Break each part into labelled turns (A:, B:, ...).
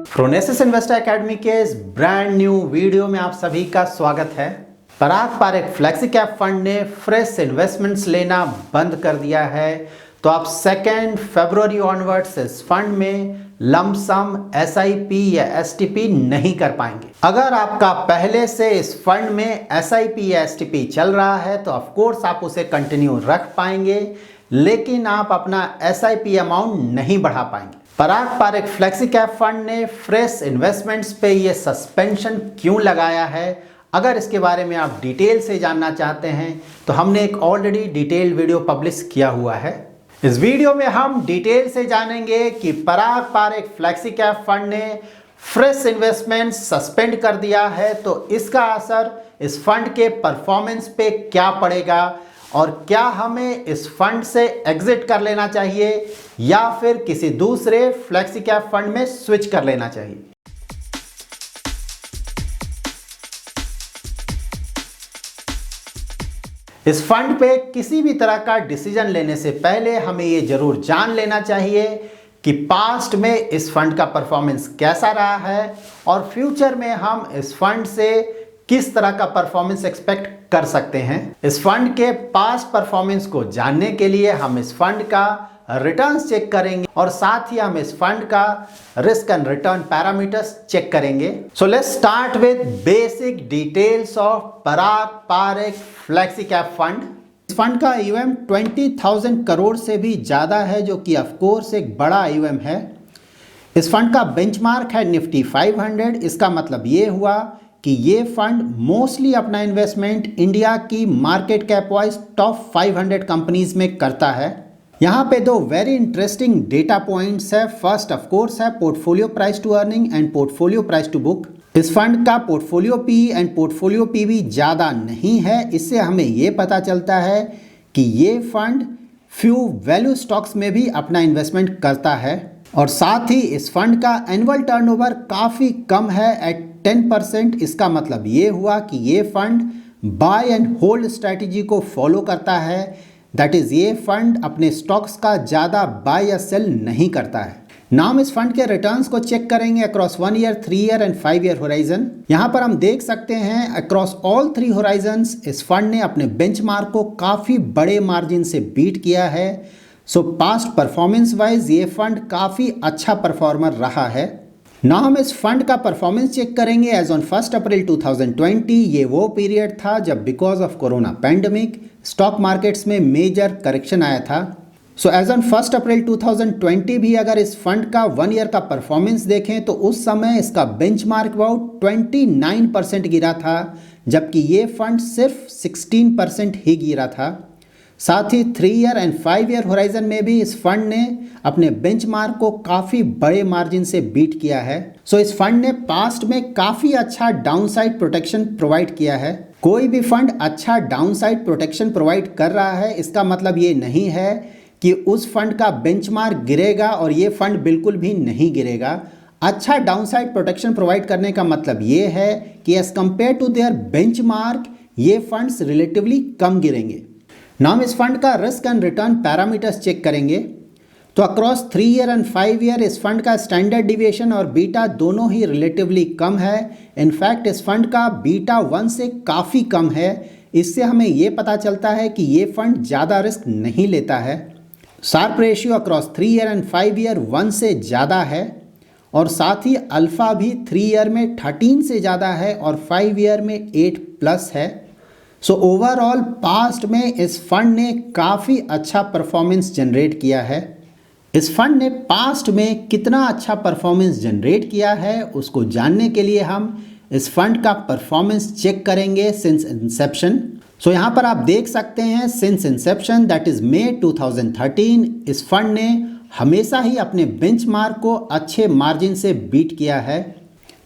A: प्रोनेसिस investor academy के इस brand new video में आप सभी का स्वागत है। Parag Parekh flexi cap fund ने फ्रेश इन्वेस्टमेंट्स लेना बंद कर दिया है, तो आप 2 फरवरी ऑनवर्ड्स इस फंड में लमसम SIP या STP नहीं कर पाएंगे। अगर आपका पहले से इस फंड में SIP या STP चल रहा है तो ऑफ कोर्स आप उसे कंटिन्यू रख पाएंगे, लेकिन आप अपना SIP अमाउंट नहीं बढ़ा पाएंगे। पराग पारेख फ्लेक्सी कैप फंड ने फ्रेश इन्वेस्टमेंट्स पे ये सस्पेंशन क्यों लगाया है, अगर इसके बारे में आप डिटेल से जानना चाहते हैं तो हमने एक ऑलरेडी डिटेल्ड वीडियो पब्लिश किया हुआ है। इस वीडियो में हम डिटेल से जानेंगे कि पराग पारेख फ्लेक्सी कैप फंड ने फ्रेश इन्वेस्टमेंट सस्पेंड कर दिया है तो इसका असर इस फंड के परफॉर्मेंस पे क्या पड़ेगा और क्या हमें इस फंड से एग्जिट कर लेना चाहिए या फिर किसी दूसरे फ्लेक्सी कैप फंड में स्विच कर लेना चाहिए। इस फंड पे किसी भी तरह का डिसीजन लेने से पहले हमें ये जरूर जान लेना चाहिए कि पास्ट में इस फंड का परफॉर्मेंस कैसा रहा है और फ्यूचर में हम इस फंड से किस तरह का परफॉर्मेंस एक्सपेक्ट कर सकते हैं। इस फंड के पास्ट परफॉर्मेंस को जानने के लिए हम इस फंड का रिटर्न्स चेक करेंगे और साथ ही हम इस फंड का risk and return parameters check करेंगे। So let's start with basic details of Parag Parekh flexi cap fund. इस फंड का AUM 20,000 करोड़ से भी ज़्यादा है, जो कि ऑफ कोर्स एक बड़ा AUM है। इस फंड का बेंचमार्क है निफ्टी 500। इसका मतलब ये हुआ कि ये फंड मोस्टली अपना इन्वेस्टमेंट इंडिया की market cap wise top 500 companies में करता है। यहाँ पे दो वेरी इंटरेस्टिंग डेटा पॉइंट्स है। फर्स्ट ऑफ कोर्स है portfolio price to earning and portfolio price to book. इस फंड का portfolio PE and portfolio PB ज़्यादा नहीं है। इससे हमें ये पता चलता है कि ये फंड फ्यू वैल्यू स्टॉक्स में भी अपना इन्वेस्टमेंट करता है और साथ ही इस फंड का एनुअल टर्नओवर काफ़ी कम है एट 10%। इसका मतलब ये हुआ कि ये fund buy and hold strategy को फॉलो करता है। दैट इज़ ये फंड अपने स्टॉक्स का ज़्यादा बाय या सेल नहीं करता है। नाउ हम इस फंड के रिटर्न्स को चेक करेंगे across 1 year, 3 year and 5 year horizon. यहाँ पर हम देख सकते हैं अक्रॉस ऑल 3 होराइजन्स इस फंड ने अपने बेंचमार्क को काफ़ी बड़े मार्जिन से बीट किया है। सो पास्ट परफॉर्मेंस वाइज ये फंड काफ़ी अच्छा परफॉर्मर रहा है। ना हम इस फंड का परफॉर्मेंस चेक करेंगे एज ऑन 1 अप्रैल 2020। ये वो पीरियड था जब because of corona pandemic stock markets में मेजर करेक्शन आया था। सो एज ऑन 1 अप्रैल 2020 भी अगर इस फंड का 1 ईयर का परफॉर्मेंस देखें तो उस समय इसका बेंचमार्क अबाउट 29% गिरा था, जबकि ये फंड सिर्फ 16% ही गिरा था। साथ ही 3 ईयर एंड 5 ईयर होराइजन में भी इस फंड ने अपने बेंचमार्क को काफ़ी बड़े मार्जिन से बीट किया है। सो इस फंड ने पास्ट में काफ़ी अच्छा डाउनसाइड प्रोटेक्शन प्रोवाइड किया है। कोई भी फंड अच्छा डाउनसाइड प्रोटेक्शन प्रोवाइड कर रहा है इसका मतलब ये नहीं है कि उस फंड का बेंचमार्क गिरेगा और ये फंड बिल्कुल भी नहीं गिरेगा। अच्छा डाउनसाइड प्रोटेक्शन प्रोवाइड करने का मतलब ये है कि as compare to their benchmark ये फंड्स रिलेटिवली कम गिरेंगे। ना हम इस फंड का risk and return parameters check करेंगे तो अक्रॉस 3 ईयर एंड 5 ईयर इस फंड का स्टैंडर्ड डिविएशन और बीटा दोनों ही रिलेटिवली कम है। इनफैक्ट इस फंड का बीटा 1 से काफ़ी कम है। इससे हमें ये पता चलता है कि ये फंड ज़्यादा रिस्क नहीं लेता है। Sharpe ratio across 3 year and 5 year 1 से ज़्यादा है और साथ ही अल्फ़ा भी 3 ईयर में 13 से ज़्यादा है और 5 ईयर में 8+ है। सो ओवरऑल पास्ट में इस फंड ने काफ़ी अच्छा परफॉर्मेंस जनरेट किया है। इस फंड ने पास्ट में कितना अच्छा परफॉर्मेंस जनरेट किया है उसको जानने के लिए हम इस फंड का परफॉर्मेंस चेक करेंगे सिंस इंसेप्शन। सो यहाँ पर आप देख सकते हैं since Inception that is May 2013 इस फंड ने हमेशा ही अपने बेंचमार्क को अच्छे मार्जिन से बीट किया है।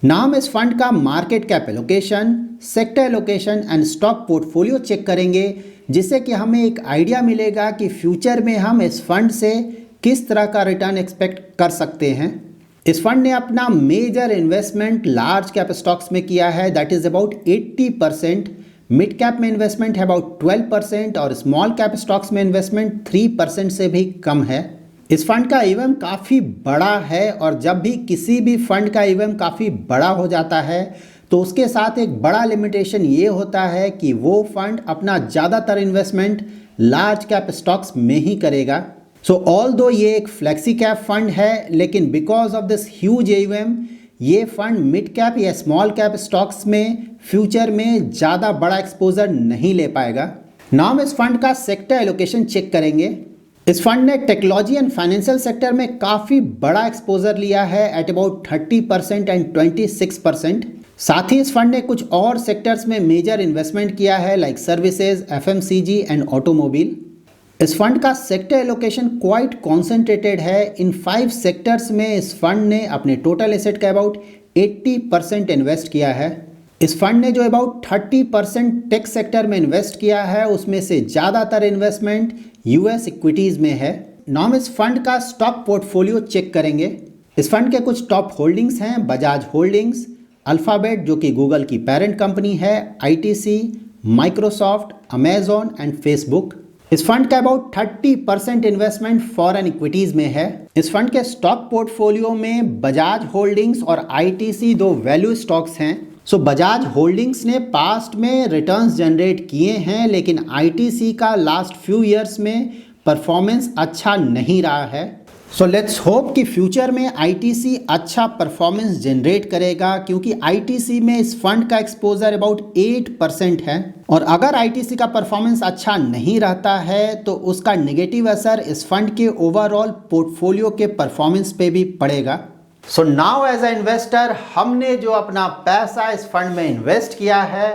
A: नाम इस फंड का market cap allocation, sector allocation and stock portfolio check करेंगे, जिससे कि हमें एक आइडिया मिलेगा कि फ्यूचर में हम इस फंड से किस तरह का रिटर्न एक्सपेक्ट कर सकते हैं। इस फंड ने अपना major investment large cap stocks में किया है that is about 80%। Mid cap में इन्वेस्टमेंट है अबाउट 12% और स्मॉल कैप स्टॉक्स में इन्वेस्टमेंट 3% से भी कम है। इस फंड का ईवीएम काफ़ी बड़ा है और जब भी किसी भी फंड का ईवीएम काफ़ी बड़ा हो जाता है तो उसके साथ एक बड़ा लिमिटेशन ये होता है कि वो फंड अपना ज़्यादातर इन्वेस्टमेंट लार्ज कैप स्टॉक्स में ही करेगा। सो ऑल्दो ये एक फ्लेक्सी कैप फंड है, लेकिन because of this huge EVM ये फंड मिड कैप या स्मॉल कैप स्टॉक्स में फ्यूचर में ज़्यादा बड़ा एक्सपोजर नहीं ले पाएगा। नाउ हम इस फंड का सेक्टर एलोकेशन चेक करेंगे। इस फंड ने टेक्नोलॉजी एंड फाइनेंशियल सेक्टर में काफ़ी बड़ा एक्सपोजर लिया है एट अबाउट 30% एंड 26%। साथ ही इस फंड ने कुछ और सेक्टर्स में मेजर इन्वेस्टमेंट किया है like services, FMCG and automobile. इस फंड का सेक्टर एलोकेशन क्वाइट कॉन्सेंट्रेटेड है। इन 5 सेक्टर्स में इस फंड ने अपने टोटल एसेट का अबाउट 80% इन्वेस्ट किया है। इस फंड ने जो अबाउट 30% टेक सेक्टर में इन्वेस्ट किया है उसमें से ज़्यादातर इन्वेस्टमेंट US इक्विटीज़ में है। नाउ हम इस फंड का स्टॉक पोर्टफोलियो चेक करेंगे। इस फंड के कुछ टॉप होल्डिंग्स हैं बजाज होल्डिंग्स, अल्फ़ाबेट जो कि गूगल की पेरेंट कंपनी है, ITC, Microsoft, Amazon and Facebook. इस फंड का अबाउट 30% इन्वेस्टमेंट फॉरेन इक्विटीज़ में है। इस फंड के स्टॉक पोर्टफोलियो में बजाज होल्डिंग्स और ITC 2 वैल्यू स्टॉक्स हैं। सो बजाज होल्डिंग्स ने पास्ट में रिटर्न्स जनरेट किए हैं, लेकिन ITC का लास्ट फ्यू ईयर्स में परफॉर्मेंस अच्छा नहीं रहा है। सो लेट्स होप कि फ्यूचर में ITC अच्छा परफॉर्मेंस जनरेट करेगा, क्योंकि ITC में इस फंड का एक्सपोजर अबाउट 8% है और अगर ITC का परफॉर्मेंस अच्छा नहीं रहता है तो उसका नेगेटिव असर इस फंड के ओवरऑल पोर्टफोलियो के परफॉर्मेंस पे भी पड़ेगा। So now as a investor हमने जो अपना पैसा इस फंड में इन्वेस्ट किया है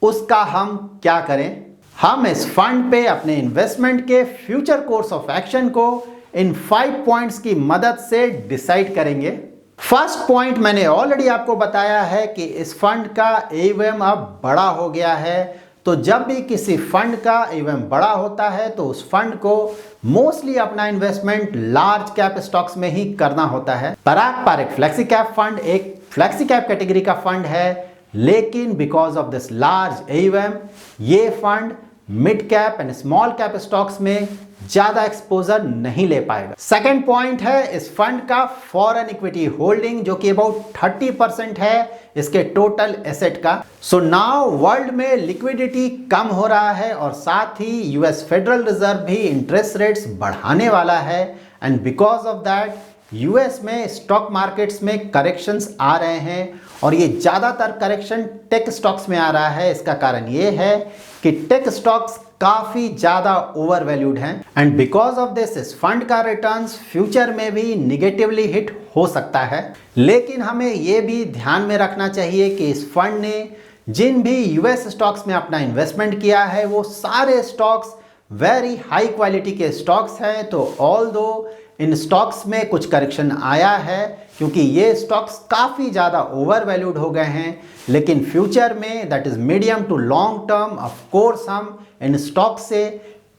A: उसका हम क्या करें? हम इस फंड पे अपने इन्वेस्टमेंट के फ्यूचर कोर्स ऑफ एक्शन को इन 5 पॉइंट्स की मदद से डिसाइड करेंगे। फर्स्ट पॉइंट मैंने ऑलरेडी आपको बताया है कि इस फंड का ईवीएम अब बड़ा हो गया है, तो जब भी किसी फंड का ईवीएम बड़ा होता है तो उस फंड को मोस्टली अपना इन्वेस्टमेंट लार्ज कैप स्टॉक्स में ही करना होता है। Parag Parekh flexi cap fund एक फ्लेक्सी कैप कैटेगरी का फंड है, लेकिन because of this large EVM ये fund mid cap and small cap stocks में ज्यादा एक्सपोजर नहीं ले पाएगा। सेकेंड पॉइंट है इस फंड का फॉरेन इक्विटी होल्डिंग जो कि अबाउट 30% है इसके टोटल एसेट का। सो नाउ वर्ल्ड में लिक्विडिटी कम हो रहा है और साथ ही US फेडरल रिजर्व भी इंटरेस्ट रेट्स बढ़ाने वाला है and because of that US में स्टॉक मार्केट्स में करेक्शंस आ रहे हैं और ये ज़्यादातर करेक्शन टेक स्टॉक्स में आ रहा है। इसका कारण ये है कि टेक स्टॉक्स काफ़ी ज़्यादा ओवर वैल्यूड हैं एंड बिकॉज ऑफ दिस इस फंड का रिटर्न्स फ्यूचर में भी निगेटिवली हिट हो सकता है। लेकिन हमें ये भी ध्यान में रखना चाहिए कि इस फंड ने जिन भी US स्टॉक्स में अपना इन्वेस्टमेंट किया है वो सारे स्टॉक्स वेरी हाई क्वालिटी के स्टॉक्स हैं। तो ऑल्दो इन स्टॉक्स में कुछ करेक्शन आया है क्योंकि ये स्टॉक्स काफ़ी ज़्यादा ओवर वैल्यूड हो गए हैं, लेकिन फ्यूचर में that is medium to long term of course हम इन स्टॉक से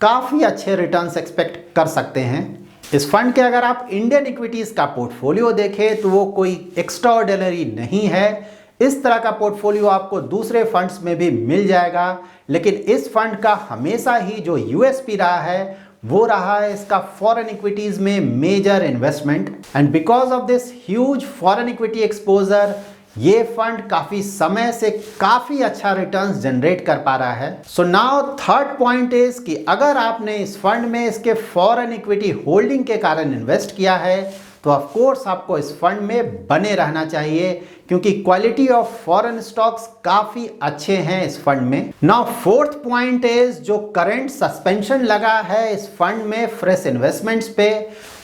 A: काफ़ी अच्छे रिटर्न्स एक्सपेक्ट कर सकते हैं। इस फंड के अगर आप इंडियन इक्विटीज़ का पोर्टफोलियो देखें तो वो कोई एक्स्ट्राऑर्डिनरी नहीं है। इस तरह का पोर्टफोलियो आपको दूसरे फंड्स में भी मिल जाएगा, लेकिन इस फंड का हमेशा ही जो USP रहा है वो रहा है इसका फॉरेन इक्विटीज में major investment and because of this huge foreign equity exposure ये फंड काफी समय से काफी अच्छा रिटर्न्स जनरेट कर पा रहा है। So now third point is कि अगर आपने इस फंड में इसके फॉरेन इक्विटी होल्डिंग के कारण इन्वेस्ट किया है तो ऑफ कोर्स आपको इस फंड में बने रहना चाहिए क्योंकि क्वालिटी ऑफ फॉरेन स्टॉक्स काफी अच्छे हैं इस फंड में। नाउ फोर्थ पॉइंट इज जो करंट सस्पेंशन लगा है इस फंड में फ्रेश इन्वेस्टमेंट्स पे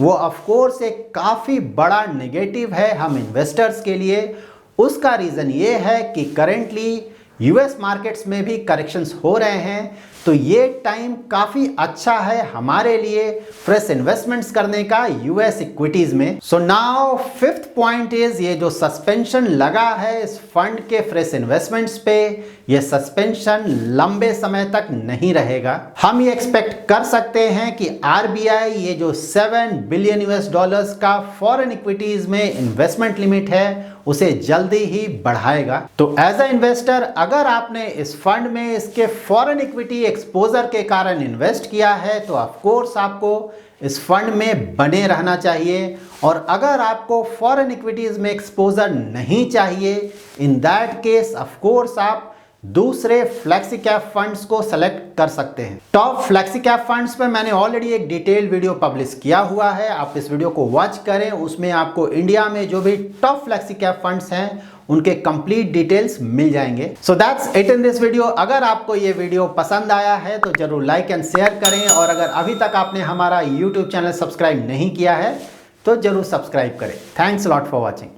A: वो ऑफ कोर्स एक काफी बड़ा नेगेटिव है हम इन्वेस्टर्स के लिए। उसका रीजन ये है कि करेंटली US मार्केट्स में भी करेक्शंस हो रहे हैं, तो ये टाइम काफ़ी अच्छा है हमारे लिए फ्रेश इन्वेस्टमेंट्स करने का US इक्विटीज़ में। So now fifth point is ये जो सस्पेंशन लगा है इस फंड के फ्रेश इन्वेस्टमेंट्स पे ये सस्पेंशन लंबे समय तक नहीं रहेगा। हम ये एक्सपेक्ट कर सकते हैं कि RBI ये जो $7 बिलियन का फॉरेन इक्विटीज़ में इन्वेस्टमेंट लिमिट है उसे जल्दी ही बढ़ाएगा। तो एज अ इन्वेस्टर अगर आपने इस फंड में इसके फॉरेन इक्विटी एक्सपोजर के कारण इन्वेस्ट किया है तो ऑफ कोर्स आपको इस फंड में बने रहना चाहिए। और अगर आपको फॉरेन इक्विटीज में एक्सपोजर नहीं चाहिए, in that case of course आप दूसरे फ्लेक्सी कैप फंड्स को सेलेक्ट कर सकते हैं। टॉप फ्लेक्सी कैप फंड्स पे मैंने ऑलरेडी एक डिटेल वीडियो पब्लिश किया हुआ है, आप इस वीडियो को वॉच करें। उसमें आपको इंडिया में जो भी टॉप फ्लेक्सी कैप फंड्स हैं उनके कंप्लीट डिटेल्स मिल जाएंगे। So that's it in this video. अगर आपको ये वीडियो पसंद आया है तो जरूर लाइक एंड शेयर करें, और अगर अभी तक आपने हमारा यूट्यूब चैनल सब्सक्राइब नहीं किया है तो जरूर सब्सक्राइब करें। Thanks lot for watching.